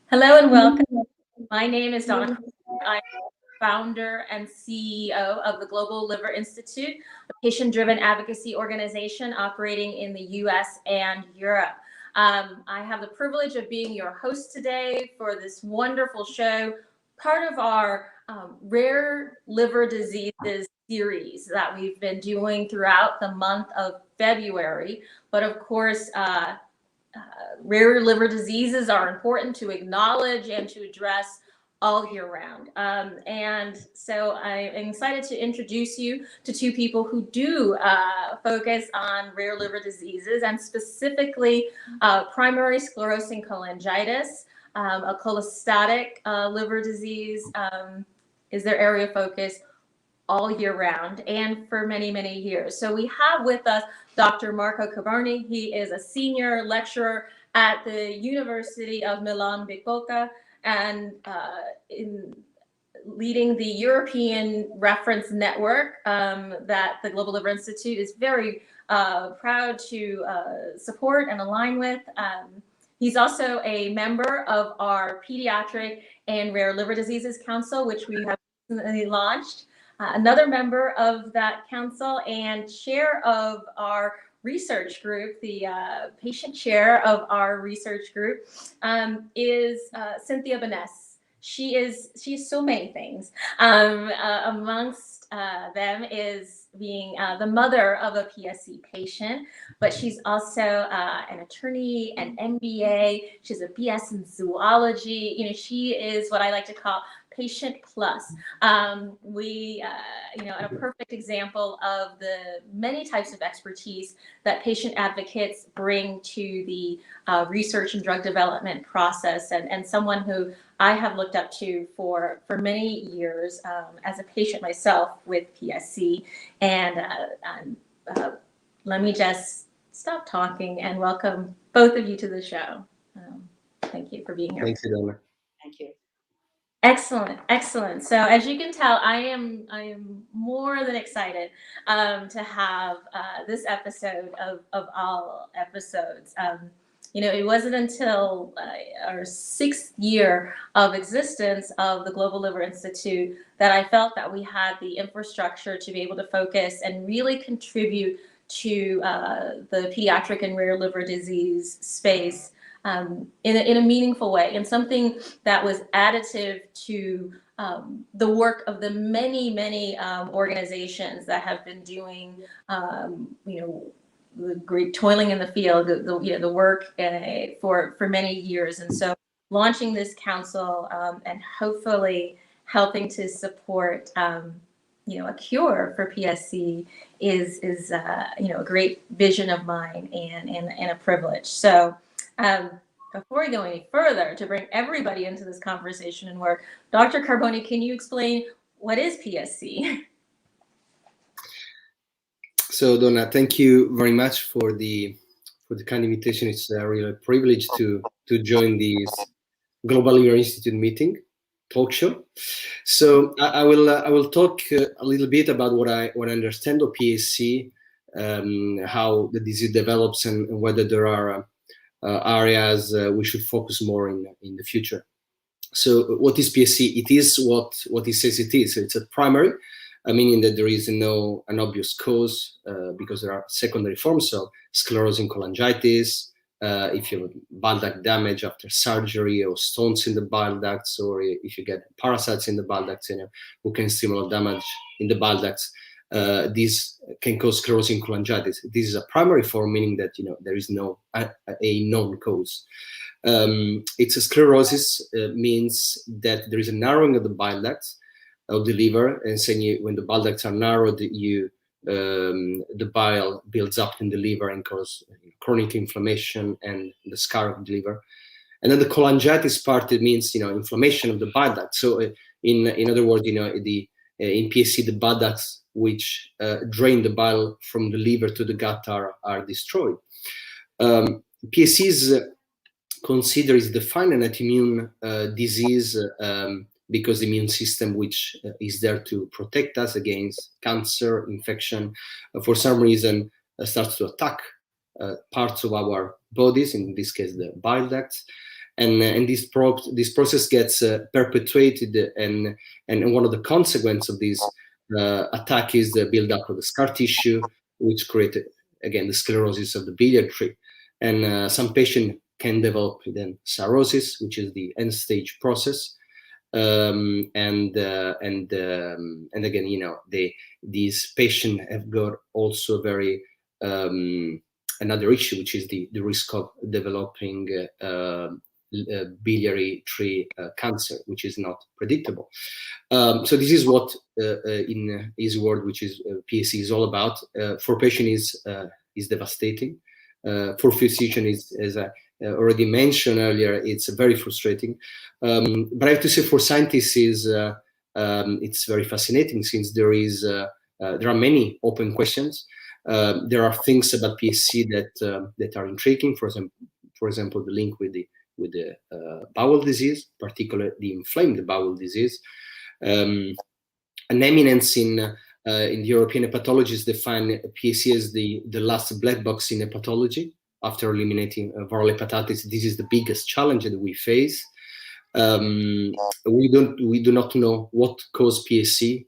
Hello and welcome. My name is Donna Cryer. I'm founder and CEO of the Global Liver Institute, a patient-driven advocacy organization operating in the US and Europe. I have the privilege of being your host today for this wonderful show, part of our rare liver diseases series that we've been doing throughout the month of February. But of course, rare liver diseases are important to acknowledge and to address all year round. And so I'm excited to introduce you to two people who do focus on rare liver diseases, and specifically primary sclerosing cholangitis, a cholestatic liver disease is their area of focus all year round and for many, many years. So we have with us Dr. Marco Carbone. He is a senior lecturer at the University of Milan-Bicocca and in leading the European reference network that the Global Liver Institute is very proud to support and align with. He's also a member of our Pediatric and Rare Liver Diseases Council, which we have recently launched. Another member of that council and chair of our research group, the patient chair of our research group, is Cynthia Buness. She is so many things. Amongst them is being the mother of a PSC patient, but she's also an attorney, an MBA. She's a BS in zoology. You know, she is what I like to call patient plus. A perfect example of the many types of expertise that patient advocates bring to the research and drug development process, and someone who I have looked up to for many years as a patient myself with PSC. And let me just stop talking and welcome both of you to the show. Thank you for being here. Thanks, Donna. Thank you. Excellent, excellent. So as you can tell, I am more than excited to have this episode of all episodes. It wasn't until our 6th year of existence of the Global Liver Institute that I felt that we had the infrastructure to be able to focus and really contribute to the pediatric and rare liver disease space in a meaningful way, and something that was additive to the work of the many organizations that have been doing, the great toiling in the field, the work for many years. And so launching this council and hopefully helping to support a cure for PSC is a great vision of mine and a privilege. So before we go any further, to bring everybody into this conversation and work, Dr. Carbone, can you explain what is PSC? So, Donna, thank you very much for the kind invitation. It's a real privilege to join this Global Liver Institute meeting talk show. So I will talk a little bit about what I understand of PSC, how the disease develops, and whether there are areas we should focus more in the future. So what is PSC? It is what it says it is. So it's a primary, meaning that there is no an obvious cause because there are secondary forms. So sclerosing cholangitis, if you have bile duct damage after surgery, or stones in the bile ducts, or if you get parasites in the bile ducts, who can stimulate damage in the bile ducts, these can cause sclerosing cholangitis. This is a primary form, meaning that there is no a known cause. It's a sclerosis means that there is a narrowing of the bile ducts of the liver, and saying when the bile ducts are narrowed, the bile builds up in the liver and causes chronic inflammation and the scar of the liver. And then the cholangitis part, it means inflammation of the bile duct. So in other words, in PSC, the bile ducts which drain the bile from the liver to the gut are destroyed. PSC is considered is defined an autoimmune disease because the immune system, which is there to protect us against cancer, infection, for some reason starts to attack parts of our bodies, in this case the bile ducts, and this process gets perpetuated, and one of the consequences of this attack is the buildup of the scar tissue, which created again the sclerosis of the biliary tree, and some patients can develop then cirrhosis, which is the end stage process. And again, you know, these patients have got also very another issue, which is the risk of developing biliary tree cancer, which is not predictable. So this is what in his word, which is PSC, is all about. For patient is devastating. For physician, as I already mentioned earlier, it's very frustrating. But I have to say, for scientists, it's very fascinating, since there are many open questions. There are things about PSC that are intriguing. For example, the link with the bowel disease, particularly the inflamed bowel disease. An eminence in the European hepatologists define PSC as the last black box in hepatology. After eliminating viral hepatitis, this is the biggest challenge that we face. We do not know what caused PSC.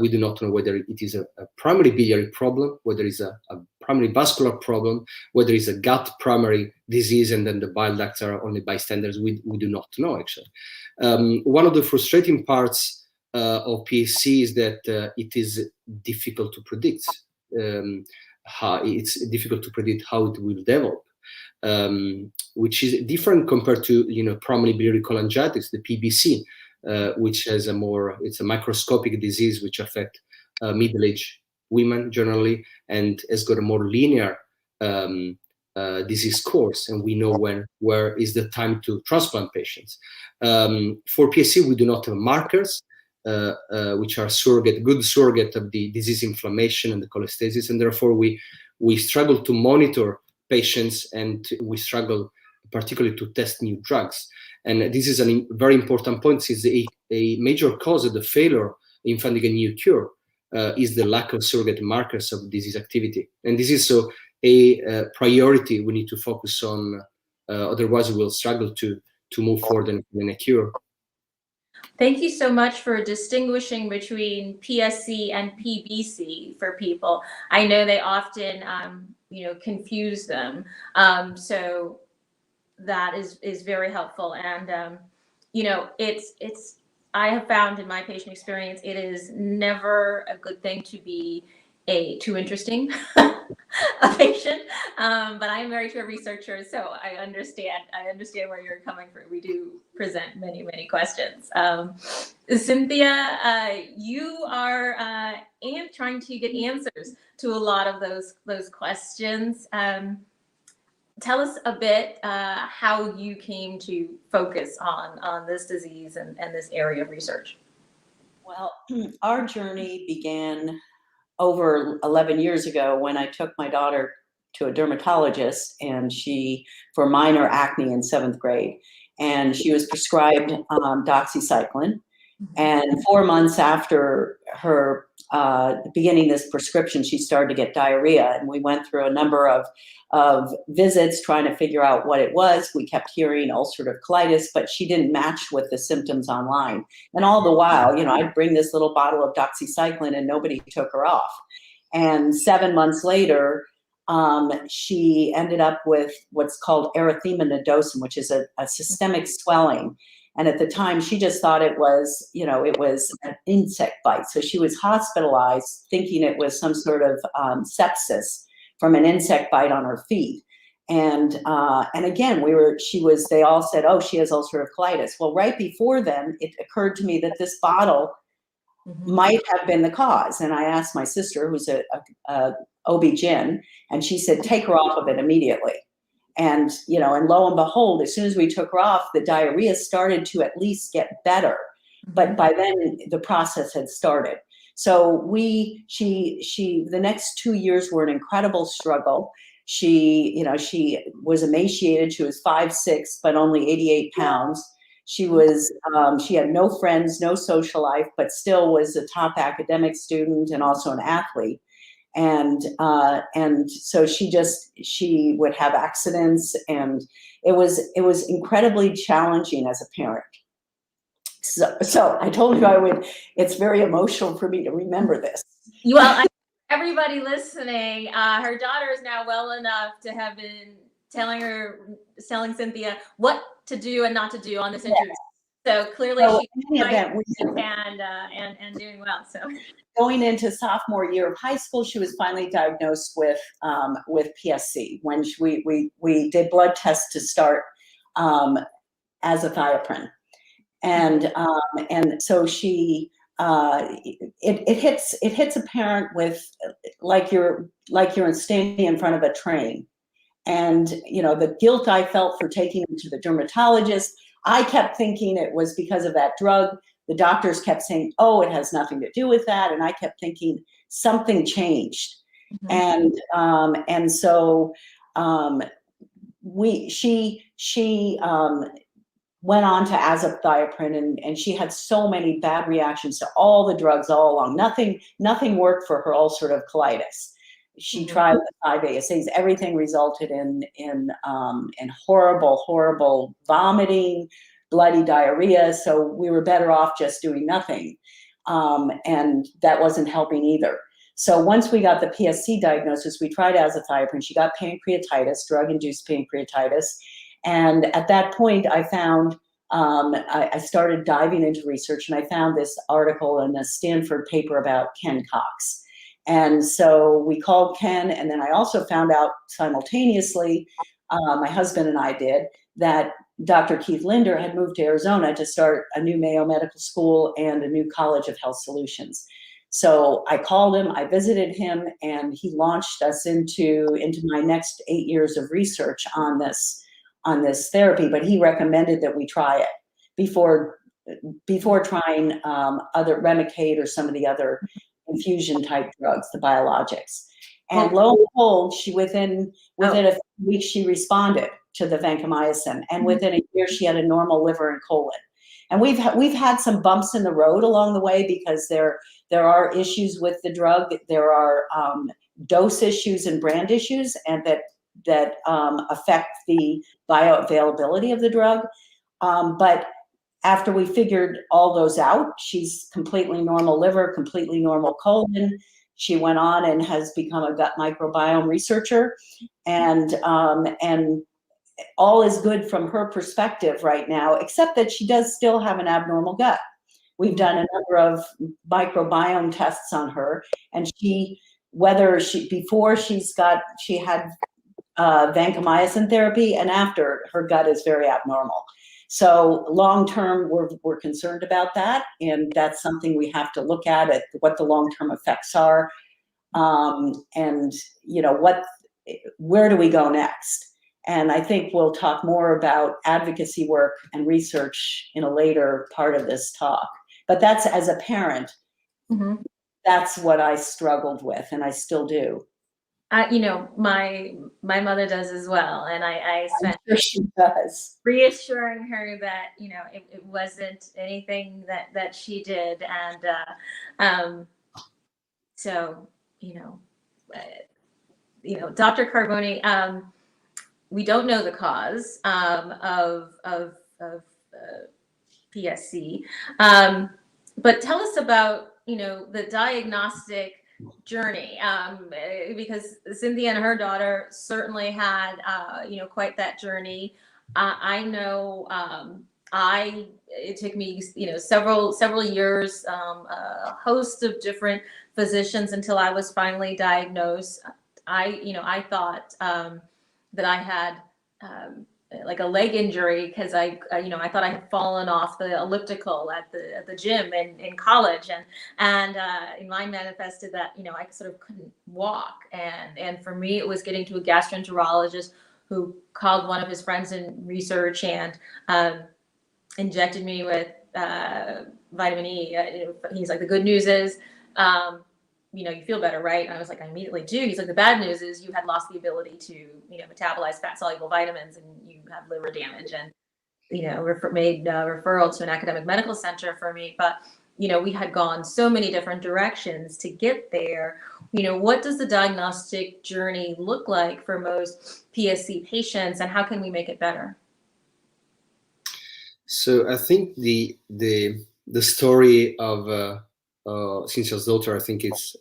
We do not know whether it is a primary biliary problem, whether it's a primary vascular problem, whether it's a gut primary disease, and then the bile ducts are only bystanders. We do not know, actually. One of the frustrating parts of PSC is that it is difficult to predict. It's difficult to predict how it will develop, which is different compared to, you know, primary biliary cholangitis, the PBC, which has it's a microscopic disease which affects middle-aged women generally, and has got a more linear disease course, and we know where is the time to transplant patients. For PSC, we do not have markers, which are good surrogate of the disease inflammation and the cholestasis, and therefore we struggle to monitor patients, and we struggle particularly to test new drugs. And this is a very important point, since a major cause of the failure in finding a new cure is the lack of surrogate markers of disease activity. And this is so a priority we need to focus on, otherwise we'll struggle to move forward and find a cure. Thank you so much for distinguishing between PSC and PBC for people. I know they often, confuse them. So that is very helpful. And, I have found in my patient experience, it is never a good thing to be too interesting a patient. But I am married to a researcher, so I understand where you're coming from. We do present many, many questions. Cynthia, you are trying to get answers to a lot of those questions. Tell us a bit how you came to focus on this disease and this area of research. Well, our journey began over 11 years ago when I took my daughter to a dermatologist, and for minor acne in 7th grade, and she was prescribed doxycycline. And 4 months after her beginning this prescription, she started to get diarrhea, and we went through a number of visits trying to figure out what it was. We kept hearing ulcerative colitis, but she didn't match with the symptoms online. And all the while, I'd bring this little bottle of doxycycline and nobody took her off. And 7 months later, she ended up with what's called erythema nodosum, which is a systemic swelling. And at the time, she just thought it was an insect bite. So she was hospitalized thinking it was some sort of sepsis from an insect bite on her feet. And again, they all said, oh, she has ulcerative colitis. Well, right before then, it occurred to me that this bottle might have been the cause. And I asked my sister, who's a OB-GYN, and she said, take her off of it immediately. And, and lo and behold, as soon as we took her off, the diarrhea started to at least get better. But by then the process had started. So the next 2 years were an incredible struggle. She was emaciated. She was 5'6", but only 88 pounds. She had no friends, no social life, but still was a top academic student and also an athlete. And so she would have accidents, and it was incredibly challenging as a parent. So I told you it's very emotional for me to remember this. Well, everybody listening, her daughter is now well enough to have been telling Cynthia what to do and not to do on this interview. So clearly she's and doing well. So going into sophomore year of high school, she was finally diagnosed with PSC when we did blood tests to start azathioprine, and so she it hits a parent with like you're standing in front of a train, and the guilt I felt for taking him to the dermatologist. I kept thinking it was because of that drug. The doctors kept saying, "Oh, it has nothing to do with that," and I kept thinking something changed. Mm-hmm. And so she went on to azathioprine, and she had so many bad reactions to all the drugs all along. Nothing worked for her ulcerative colitis. She mm-hmm. tried the 5 ASAs. Everything resulted in horrible vomiting, bloody diarrhea. So we were better off just doing nothing. And that wasn't helping either. So once we got the PSC diagnosis, we tried azathioprine. She got pancreatitis, drug-induced pancreatitis. And at that point, I found, I started diving into research, and I found this article in a Stanford paper about Ken Cox. And so we called Ken, and then I also found out simultaneously, my husband and I did, that Dr. Keith Linder had moved to Arizona to start a new Mayo Medical School and a new College of Health Solutions. So I called him, I visited him, and he launched us into my next 8 years of research on this therapy. But he recommended that we try it before trying other Remicade or some of the other infusion type drugs, the biologics. And lo and behold, within a few weeks, she responded to the vancomycin, and within a year, she had a normal liver and colon. And we've had some bumps in the road along the way because there are issues with the drug. There are dose issues and brand issues, and that affect the bioavailability of the drug. But after we figured all those out, she's completely normal liver, completely normal colon. She went on and has become a gut microbiome researcher, and all is good from her perspective right now, except that she does still have an abnormal gut. We've done a number of microbiome tests on her, and before she had vancomycin therapy, and after, her gut is very abnormal. So long-term, we're concerned about that, and that's something we have to look at what the long-term effects are, and where do we go next? And I think we'll talk more about advocacy work and research in a later part of this talk. But that's, as a parent, mm-hmm. that's what I struggled with, and I still do. My mother does as well, and I spent sure she does. reassuring her that it wasn't anything that she did, and so Dr. Carbone, we don't know the cause of PSC, but tell us about the diagnostic journey, because Cynthia and her daughter certainly had quite that journey. I know it took me several years, a host of different physicians until I was finally diagnosed. I thought that I had like a leg injury because I thought I had fallen off the elliptical at the gym in college, and mine manifested that I sort of couldn't walk, and for me it was getting to a gastroenterologist who called one of his friends in research and injected me with vitamin E. He's like, the good news is you feel better, right? And I was like, I immediately do. He's like, the bad news is you had lost the ability to, metabolize fat-soluble vitamins, and you have liver damage, and, made a referral to an academic medical center for me. But, we had gone so many different directions to get there. what does the diagnostic journey look like for most PSC patients, and how can we make it better? So I think the story of Cynthia's daughter, I think it's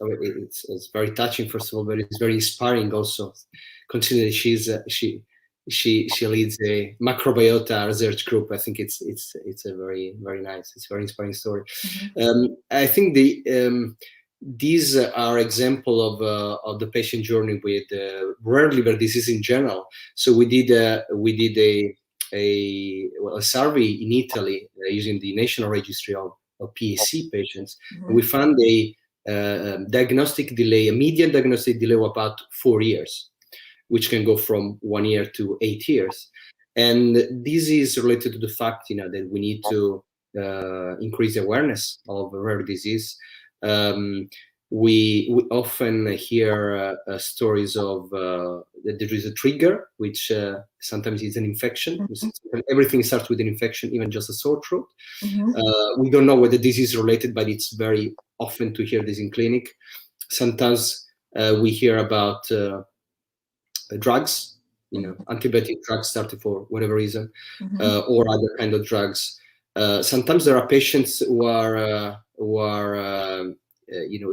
very touching, first of all, but it's very inspiring also, considering she leads a microbiota research group. I think it's a very, very nice, it's a very inspiring story. Mm-hmm. I think these are example of the patient journey with rare liver disease in general. So we did a survey in Italy using the National Registry of PSC patients, Mm-hmm. and we found a diagnostic delay, a median diagnostic delay of about 4 years, which can go from 1 year to 8 years. And this is related to the fact, that we need to increase awareness of rare disease. We often hear stories of that there is a trigger, which sometimes is an infection. Mm-hmm. Everything starts with an infection, even just a sore throat. Mm-hmm. We don't know whether this is related, but it's very often to hear this in clinic. Sometimes we hear about drugs, antibiotic drugs started for whatever reason, Mm-hmm. or other kind of drugs. Sometimes there are patients who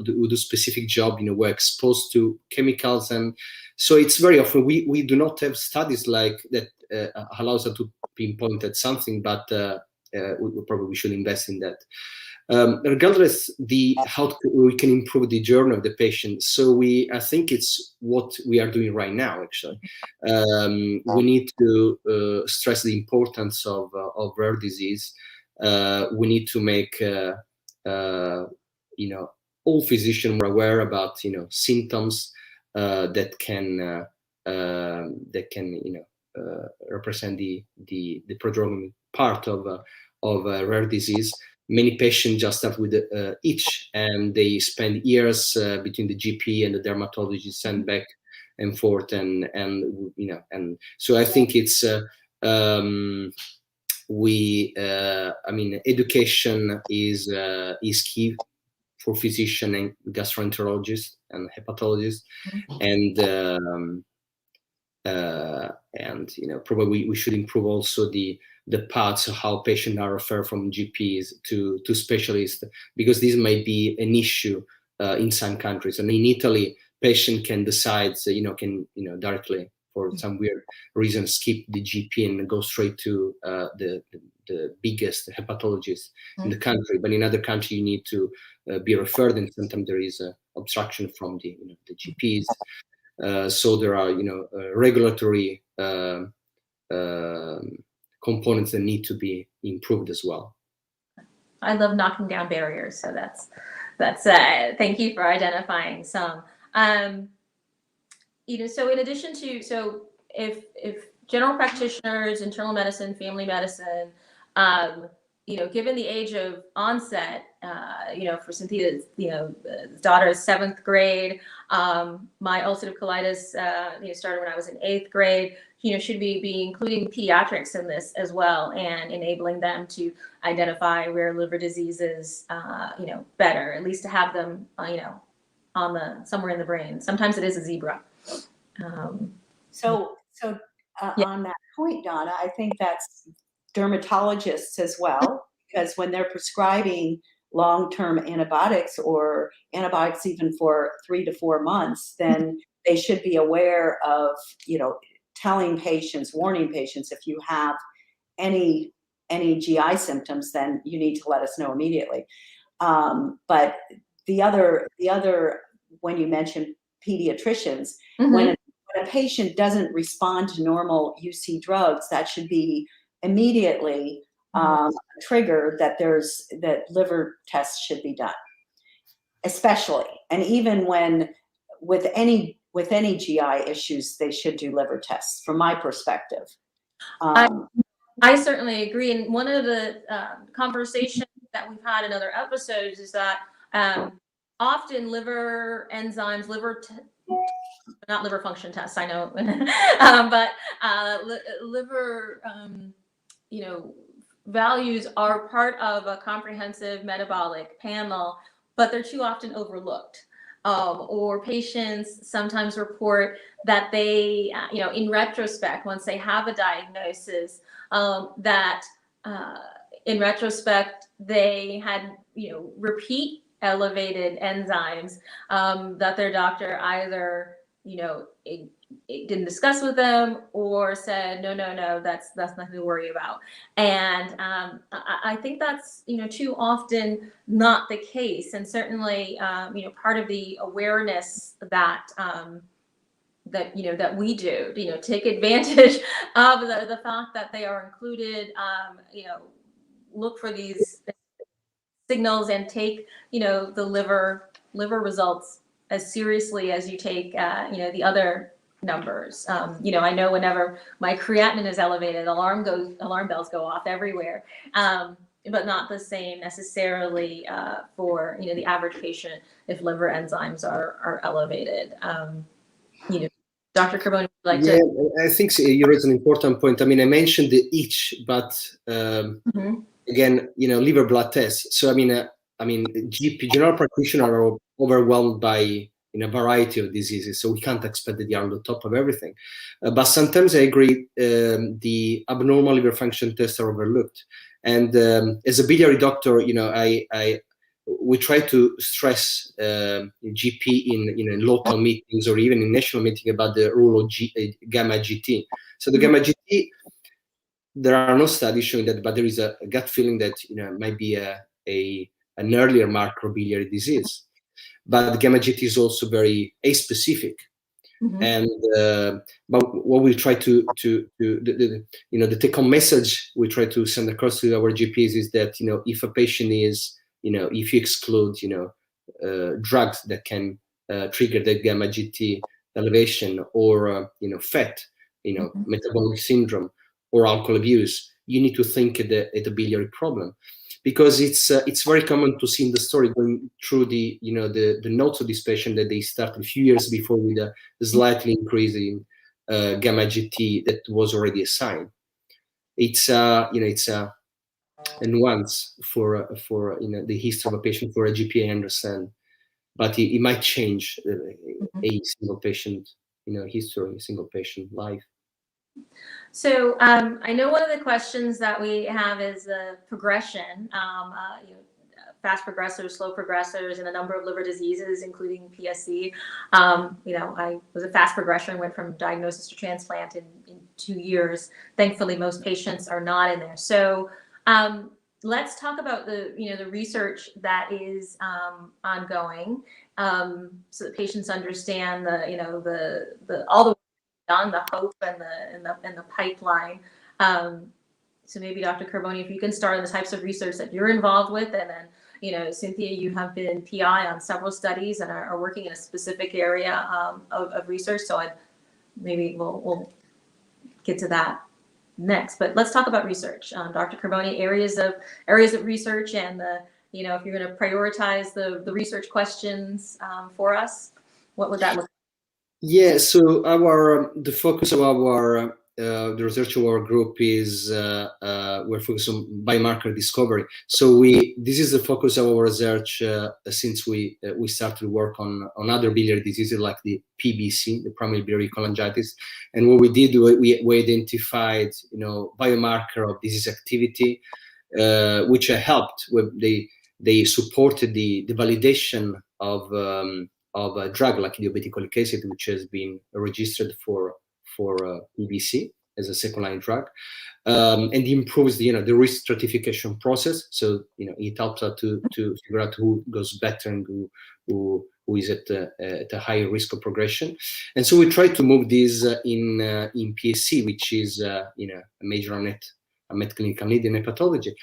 do specific job, were exposed to chemicals, and so it's very often we do not have studies like that allows us to pinpoint at something, but we probably should invest in that. Regardless, how we can improve the journey of the patient. So I think it's what we are doing right now. Actually, we need to stress the importance of rare disease. We need to make all physicians are aware about symptoms that can represent the prodromal part of rare disease. Many patients just start with itch, and they spend years between the GP and the dermatologist and back and forth, and so I think it's education is key for physician and gastroenterologist and hepatologist, and probably we should improve also the parts of how patients are referred from GPs to specialists, because this may be an issue in some countries. And in Italy, patient can decide, directly, for some weird reason, skip the GP and go straight to the biggest hepatologist in the country. But in other countries, you need to be referred, and sometimes there is obstruction from the GPs. So there are regulatory components that need to be improved as well. I love knocking down barriers, so that's thank you for identifying some. So in addition to, if general practitioners, internal medicine, family medicine, given the age of onset, for Cynthia's, daughter is 7th grade. My ulcerative colitis, started when I was in 8th grade. Should we be including pediatrics in this as well, and enabling them to identify rare liver diseases, better, at least to have them, somewhere in the brain. Sometimes it is a zebra. So on that point, Donna, I think that's dermatologists as well, because when they're prescribing long-term antibiotics, or antibiotics even for 3 to 4 months, then they should be aware of, telling patients, warning patients, if you have any GI symptoms, then you need to let us know immediately. But the other, when you mentioned pediatricians, when a patient doesn't respond to normal UC drugs, that should be immediately trigger that liver tests should be done, especially. And even when with any GI issues, they should do liver tests, from my perspective. I certainly agree. And one of the conversations that we've had in other episodes is that often liver enzymes, not liver function tests, I know, but liver, values are part of a comprehensive metabolic panel, but they're too often overlooked. or patients sometimes report that they, in retrospect, once they have a diagnosis, that in retrospect they had, repeat elevated enzymes that their doctor either, it didn't discuss with them or said, no, that's nothing to worry about. And I think that's, too often not the case. And certainly, part of the awareness that, that we do, take advantage of the fact that they are included, look for these signals and take, the liver results as seriously as you take, the other numbers. I know whenever my creatinine is elevated, alarm bells go off everywhere, but not the same necessarily for, the average patient if liver enzymes are elevated. Dr. Carbone, would you like to? I think you raised an important point. I mean, I mentioned the itch, but again, liver blood tests. So I mean, GP, general practitioners are overwhelmed by a variety of diseases, so we can't expect that they are on the top of everything. But sometimes I agree, the abnormal liver function tests are overlooked. And as a biliary doctor, we try to stress GP in local meetings or even in national meeting about the role of gamma GT. So the gamma GT, there are no studies showing that, but there is a gut feeling that it might be an earlier marker of biliary disease. But gamma GT is also very aspecific. And but what we try to the take-home message we try to send across to our GPs is that if a patient is if you exclude drugs that can trigger the gamma GT elevation, or fat, metabolic syndrome, or alcohol abuse, you need to think at the biliary problem. Because it's very common to see in the story going through the notes of this patient that they started a few years before with a slightly increasing gamma GT that was already a sign. It's a nuance for the history of a patient for a GP, I understand, but it might change a single patient history, a single patient life. So I know one of the questions that we have is the progression, fast progressors, slow progressors, and a number of liver diseases, including PSC. I was a fast progression and went from diagnosis to transplant in 2 years. Thankfully, most patients are not in there. So let's talk about the research that is ongoing, so that patients understand all the done, the hope and the pipeline. So maybe Dr. Carbone, if you can start on the types of research that you're involved with, and then Cynthia, you have been PI on several studies and are working in a specific area of research. So maybe we'll get to that next. But let's talk about research, Dr. Carbone, areas of research, and if you're going to prioritize the research questions for us, what would that look like? Yeah, so the focus of the research of our group is we're focused on biomarker discovery. So this is the focus of our research since we started work on other biliary diseases like the PBC, the primary biliary cholangitis. And what we did, we identified biomarker of disease activity, which helped. They supported the validation of a drug like diobeticholic acid, which has been registered for PBC as a second-line drug, and improves the risk stratification process. So it helps us to figure out who goes better and who is at a higher risk of progression. And so we try to move this in PSC, which is a major unmet clinical need in hepatology,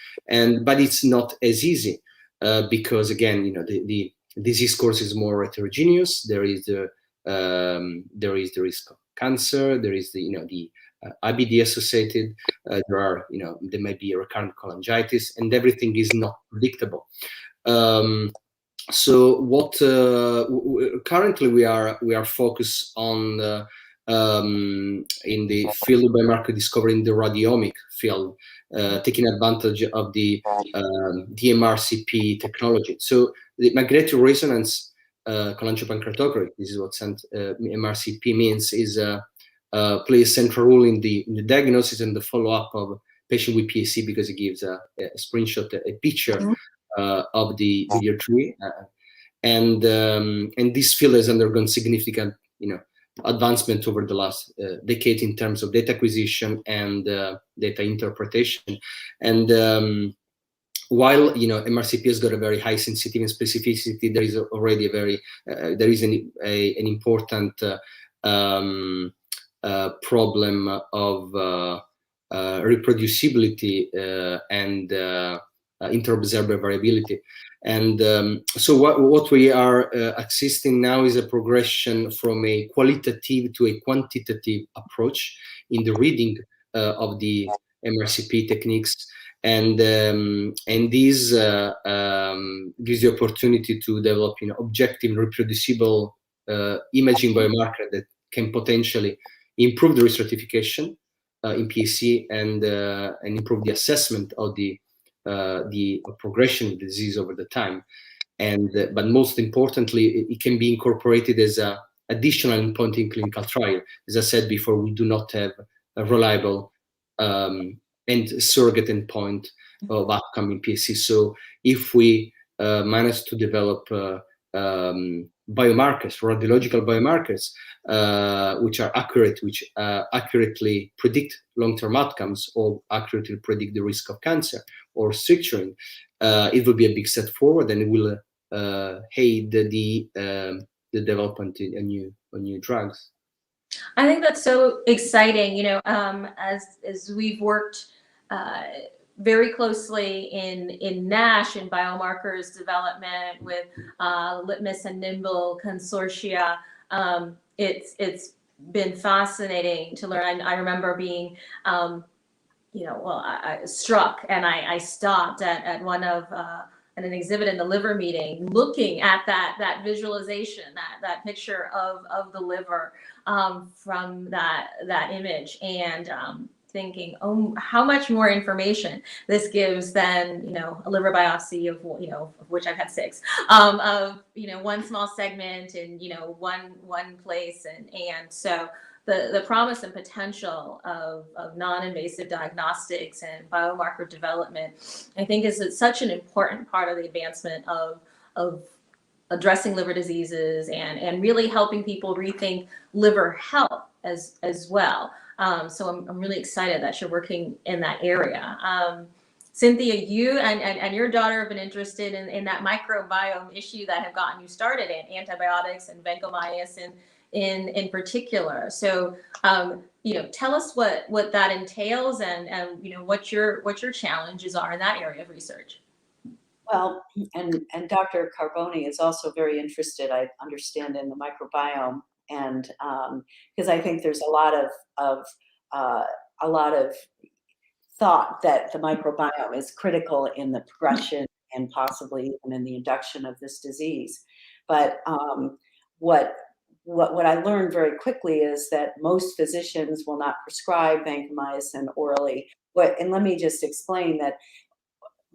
but it's not as easy because again the disease course is more heterogeneous. There is the risk of cancer. There is the IBD associated. There may be a recurrent cholangitis, and everything is not predictable. So what currently we are focused on in the field of biomarker discovery in the radiomic field, taking advantage of the DMRCP technology. So the magnetic resonance cholangiopancreatography, this is what MRCP means, is plays a central role in the diagnosis and the follow-up of patient with PSC, because it gives a screenshot, a picture of the video tree, and this field has undergone significant, advancement over the last decade in terms of data acquisition and data interpretation. And while MRCP has got a very high sensitivity and specificity, there is already an important problem of reproducibility and inter-observer variability. And so what we are assisting now is a progression from a qualitative to a quantitative approach in the reading of the MRCP techniques. And this gives the opportunity to develop objective, reproducible imaging biomarker that can potentially improve the risk stratification in PSC and improve the assessment of the progression of the disease over the time. And but most importantly, it can be incorporated as an additional endpoint in clinical trial. As I said before, we do not have a reliable and surrogate endpoint of outcome in PSC. So if we manage to develop biomarkers, radiological biomarkers, which are accurate, which accurately predict long-term outcomes or accurately predict the risk of cancer or structuring, it will be a big step forward, and it will aid the development of new drugs. I think that's so exciting. As we've worked very closely in NASH and biomarkers development with Litmus and Nimble consortia, it's been fascinating to learn. I remember being, I struck, and I stopped at one of at an exhibit in the liver meeting, looking at that visualization, that picture of the liver from that image, and thinking, oh, how much more information this gives than a liver biopsy of which I've had 6 of one small segment in one place, and so the promise and potential of non-invasive diagnostics and biomarker development, I think, is such an important part of the advancement of addressing liver diseases and really helping people rethink liver health as well. So I'm really excited that you're working in that area. Cynthia, you and your daughter have been interested in that microbiome issue that have gotten you started in antibiotics and vancomycin in particular. So, tell us what that entails and what your challenges are in that area of research. Well, and Dr. Carbone is also very interested, I understand, in the microbiome, and because I think there's a lot of thought that the microbiome is critical in the progression and possibly even in the induction of this disease. But what I learned very quickly is that most physicians will not prescribe vancomycin orally. And let me just explain that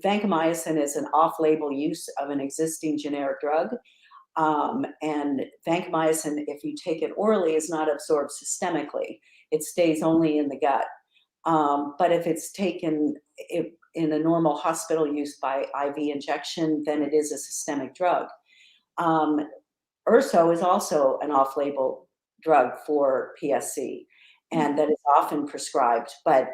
vancomycin is an off-label use of an existing generic drug. And vancomycin, if you take it orally, is not absorbed systemically. It stays only in the gut. But if it's taken in a normal hospital use by IV injection, then it is a systemic drug. Urso is also an off-label drug for PSC, and that is often prescribed. But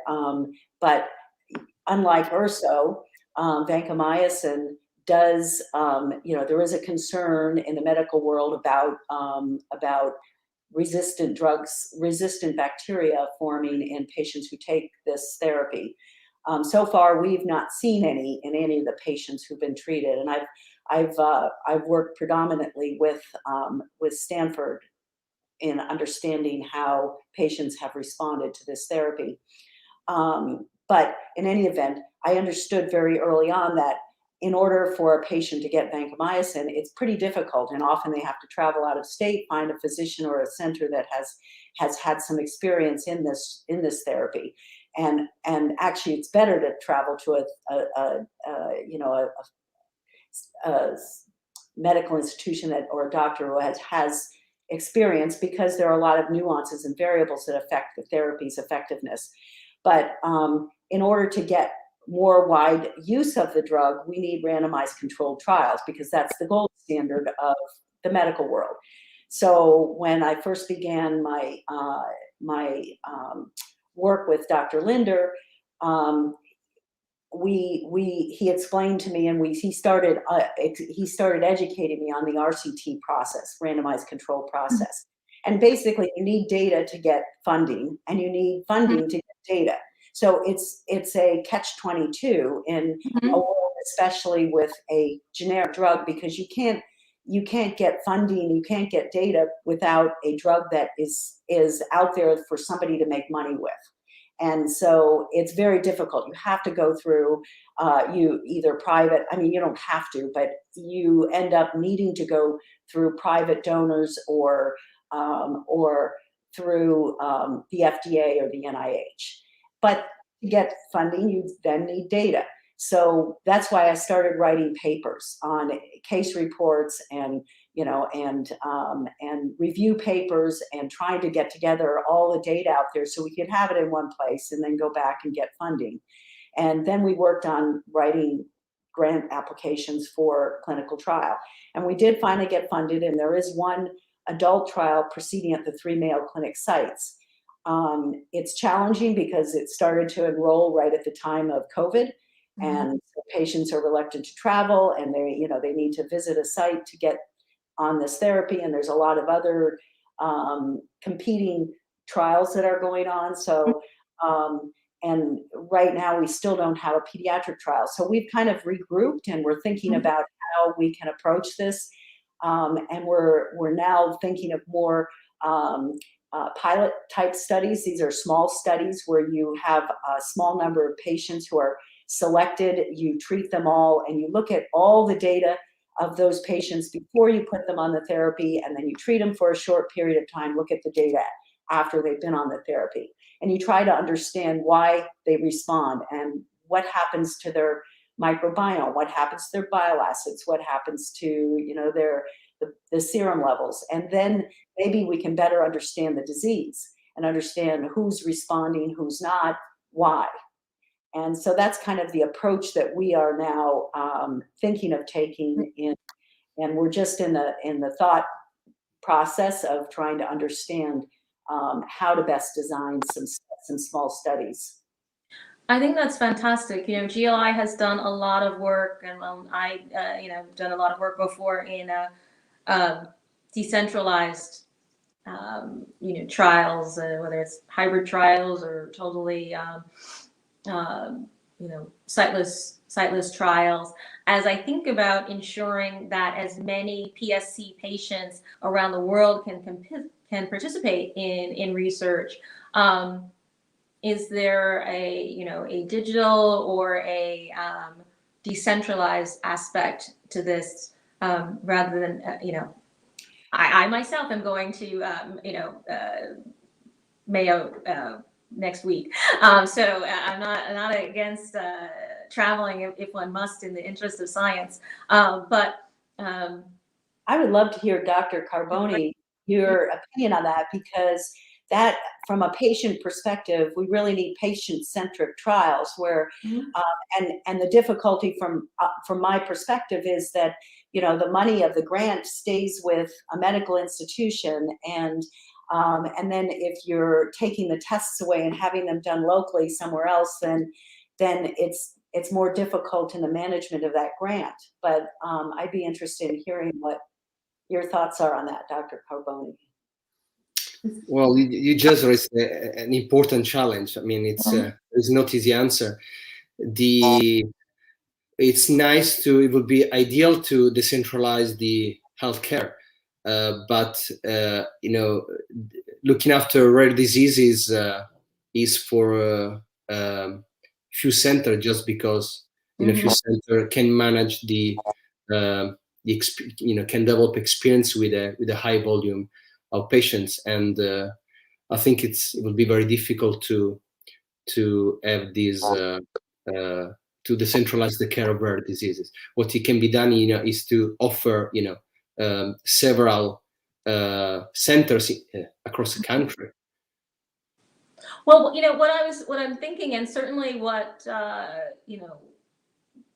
unlike Urso, vancomycin does, there is a concern in the medical world about resistant drugs, resistant bacteria forming in patients who take this therapy. So far, we've not seen any in any of the patients who've been treated, and I've worked predominantly with Stanford in understanding how patients have responded to this therapy. But in any event, I understood very early on that in order for a patient to get vancomycin, it's pretty difficult, and often they have to travel out of state, find a physician or a center that has had some experience in this therapy, and actually it's better to travel to medical institution or a doctor who has experience, because there are a lot of nuances and variables that affect the therapy's effectiveness. But in order to get more wide use of the drug, we need randomized controlled trials, because that's the gold standard of the medical world. So when I first began my work with Dr. Linder, he explained to me, and he started educating me on the RCT process, randomized control process. And basically, you need data to get funding, and you need funding to get data. So it's a catch-22 in a world, especially with a generic drug, because you can't get funding, you can't get data without a drug that is out there for somebody to make money with. And so it's very difficult. You have to go through you don't have to, but you end up needing to go through private donors or through the FDA or the NIH. But to get funding, you then need data. So that's why I started writing papers on case reports and review papers, and trying to get together all the data out there so we could have it in one place and then go back and get funding. And then we worked on writing grant applications for clinical trial. And we did finally get funded, and there is one adult trial proceeding at the 3 Mayo Clinic sites. It's challenging because it started to enroll right at the time of COVID. And patients are reluctant to travel, and they need to visit a site to get on this therapy. And there's a lot of other competing trials that are going on. So, and right now we still don't have a pediatric trial. So we've kind of regrouped, and we're thinking about how we can approach this. And we're now thinking of more pilot type studies. These are small studies where you have a small number of patients who are selected, you treat them all, and you look at all the data of those patients before you put them on the therapy, and then you treat them for a short period of time, look at the data after they've been on the therapy. And you try to understand why they respond and what happens to their microbiome, what happens to their bile acids, what happens to the serum levels. And then maybe we can better understand the disease and understand who's responding, who's not, why. And so that's kind of the approach that we are now thinking of taking in, and we're just in the thought process of trying to understand how to best design some small studies. I think that's fantastic. GLI has done a lot of work, and I done a lot of work before in decentralized trials, whether it's hybrid trials or totally siteless trials, as I think about ensuring that as many PSC patients around the world can participate in research. Is there a digital or a decentralized aspect to this, rather than I myself am going to Mayo next week, so I'm not against traveling if one must in the interest of science, but I would love to hear Dr. Carbone, your opinion on that, because that, from a patient perspective, we really need patient-centric trials where, and the difficulty from my perspective is that, the money of the grant stays with a medical institution, and then if you're taking the tests away and having them done locally somewhere else, then it's more difficult in the management of that grant. But I'd be interested in hearing what your thoughts are on that, Dr. Carbone. Well, you just raised an important challenge. I mean, it's not easy answer. It's nice it would be ideal to decentralize the healthcare, but looking after rare diseases is for few centers, just because few center can manage can develop experience with a high volume of patients, and I think it will be very difficult to have these decentralize the care of rare diseases. What it can be done, is to offer, several centers across the country. Well, what I'm thinking, and certainly what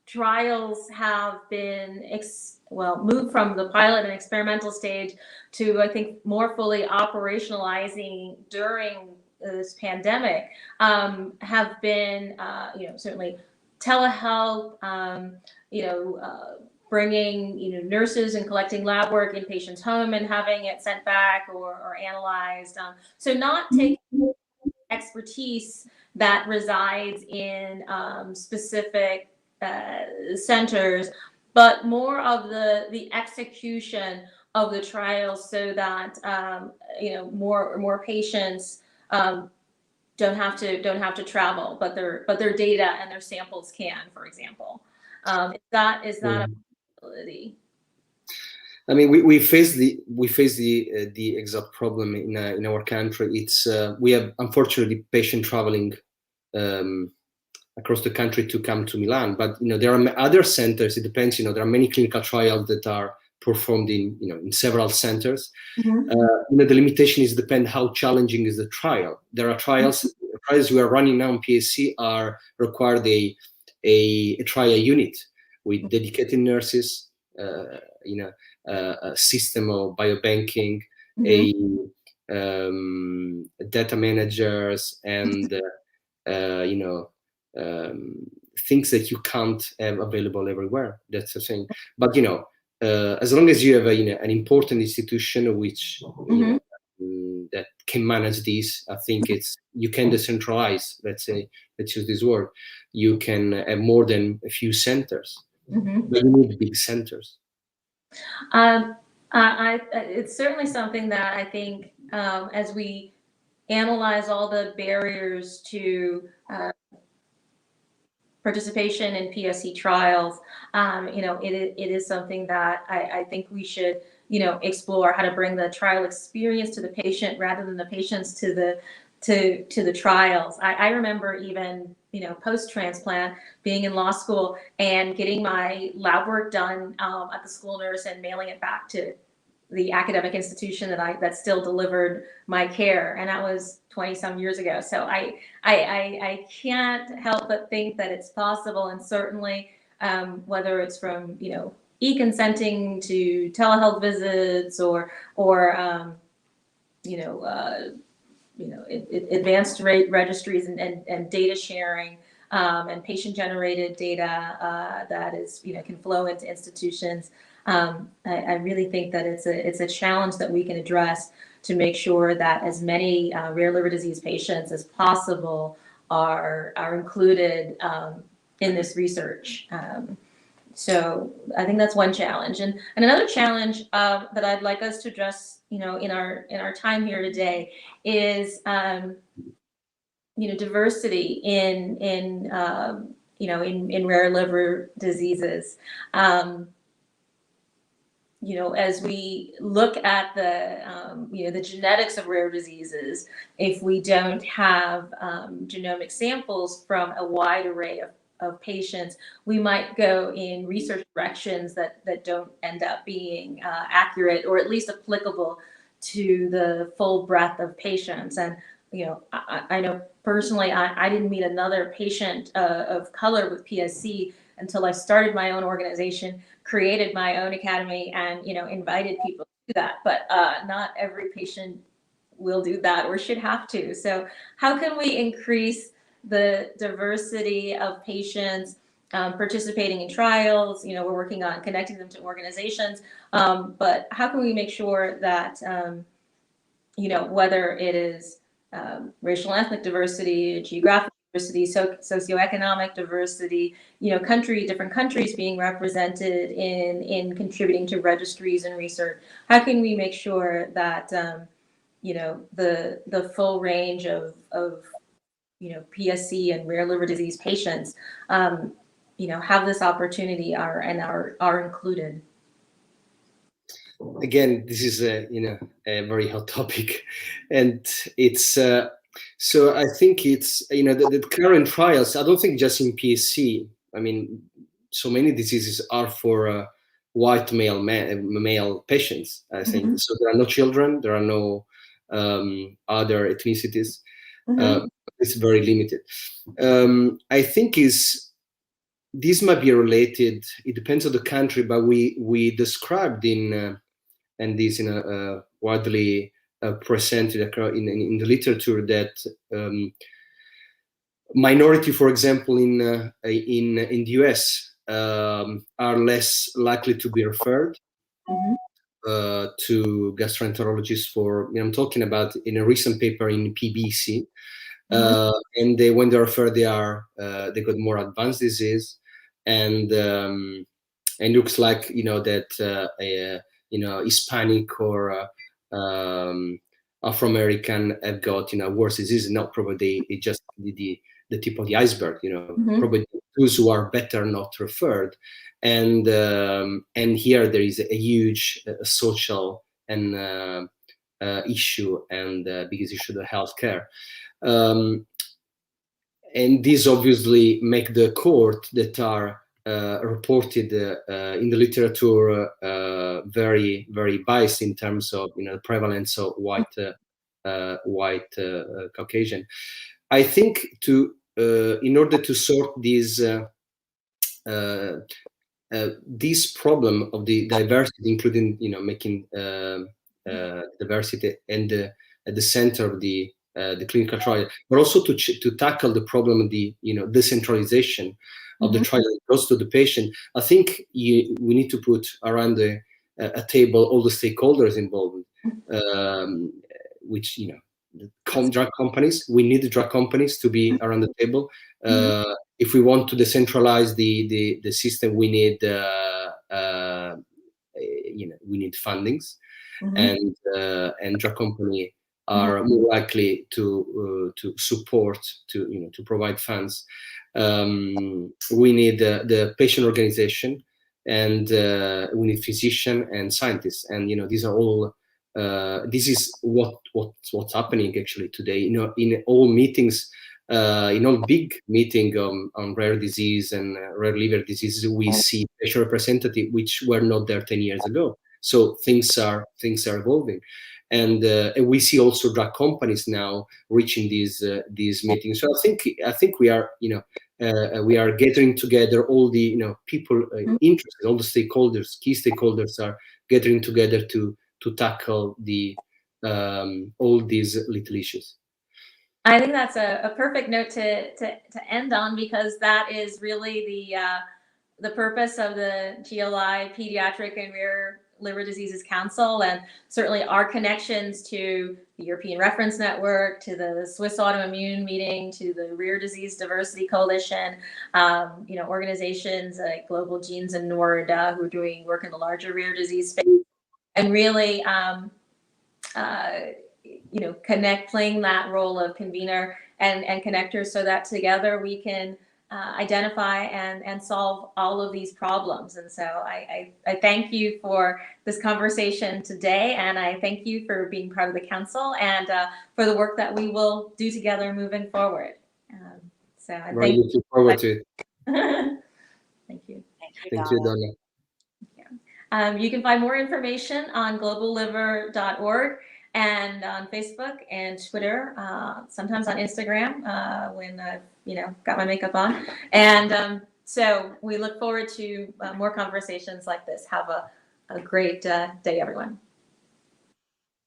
trials have been moved from the pilot and experimental stage to, I think, more fully operationalizing during this pandemic, have been certainly telehealth, bringing nurses and collecting lab work in patients' home and having it sent back or analyzed. So not taking expertise that resides in specific centers, but more of the execution of the trials, so that more patients don't have to travel, but their data and their samples can, for example. Is that a possibility? I mean, we face the exact problem in our country. It's we have, unfortunately, patient traveling across the country to come to Milan, but there are other centers. It depends. There are many clinical trials that are performed in several centers. Mm-hmm. The limitation is depend how challenging is the trial. There are trials we are running now in PSC are required a trial unit with dedicated nurses, a system of biobanking, Mm-hmm. data managers, and things that you can't have available everywhere. That's the thing. But as long as you have an important institution which that can manage this, I think you can decentralize. Let's use this word. You can have more than a few centers, but you need big centers. It's certainly something that I think, as we analyze all the barriers to participation in PSC trials, it is something that I think we should, explore how to bring the trial experience to the patient rather than the patients to the trials. I remember even, post-transplant, being in law school and getting my lab work done at the school nurse and mailing it back to the academic institution that still delivered my care, and that was 20 some years ago. So I can't help but think that it's possible, and certainly whether it's from e-consenting to telehealth visits or advanced rate registries and data sharing, and patient generated data that is can flow into institutions. I really think that it's a challenge that we can address to make sure that as many rare liver disease patients as possible are included in this research. So I think that's one challenge, and another challenge that I'd like us to address, in our time here today, is diversity in rare liver diseases. As we look at the genetics of rare diseases, if we don't have genomic samples from a wide array of patients, we might go in research directions that don't end up being accurate, or at least applicable to the full breadth of patients. And I know personally, I didn't meet another patient of color with PSC until I started my own organization, created my own academy, and invited people to that. But not every patient will do that or should have to. So how can we increase the diversity of patients participating in trials? We're working on connecting them to organizations, but how can we make sure that whether it is racial and ethnic diversity, geographic diversity, socioeconomic diversity, different countries being represented in contributing to registries and research, how can we make sure that the full range of PSC and rare liver disease patients have this opportunity and are included? Again, this is a very hot topic, and it's so I think it's the current trials. I don't think just in PSC, I mean, so many diseases are for white male patients, I think. Mm-hmm. So there are no children, there are no other ethnicities. Mm-hmm. It's very limited. I think this might be related. It depends on the country, but we described in this in a widely presented in the literature that minority, for example, in the US are less likely to be referred Mm-hmm. to gastroenterologists for. I'm talking about in a recent paper in PBC, and when they're referred, they got more advanced disease, and looks like that Hispanic or Afro-American have got worse disease. Not probably it's just the tip of the iceberg. Probably those who are better not referred, and here there is a huge social and issue and biggest issue, the healthcare. And these obviously make the cohort that are reported in the literature very, very biased in terms of the prevalence of white Caucasian. I think in order to sort this problem of the diversity, including making diversity and at the center of the clinical trial, but also to tackle the problem of the decentralization of the trial that goes to the patient. I think we need to put around a table all the stakeholders involved, which drug companies. We need the drug companies to be around the table. If we want to decentralize the system, we need we need fundings, and drug company are more likely to support, to provide funds. We need the patient organization, and we need physician and scientists, and these are all. This is what's happening actually today. In all meetings, in all big meeting on rare disease and rare liver diseases, we see patient representative which were not there 10 years ago. So things are evolving. And we see also drug companies now reaching these meetings. So I think we are we are gathering together all the people interested, all the stakeholders, key stakeholders are gathering together to tackle all these little issues. I think that's a perfect note to end on, because that is really the purpose of the GLI Pediatric and Rare Liver Diseases Council, and certainly our connections to the European Reference Network, to the Swiss Autoimmune Meeting, to the Rare Disease Diversity Coalition, organizations like Global Genes and NORD who are doing work in the larger rare disease space, and really playing that role of convener and connector, so that together we can identify and solve all of these problems. And so I thank you for this conversation today, and I thank you for being part of the council and for the work that we will do together moving forward. So I really looking forward to it. Thank you. Thank you, Donna. You can find more information on globalliver.org and on Facebook and Twitter, sometimes on Instagram when I've got my makeup on. And so we look forward to more conversations like this. Have a great day, everyone.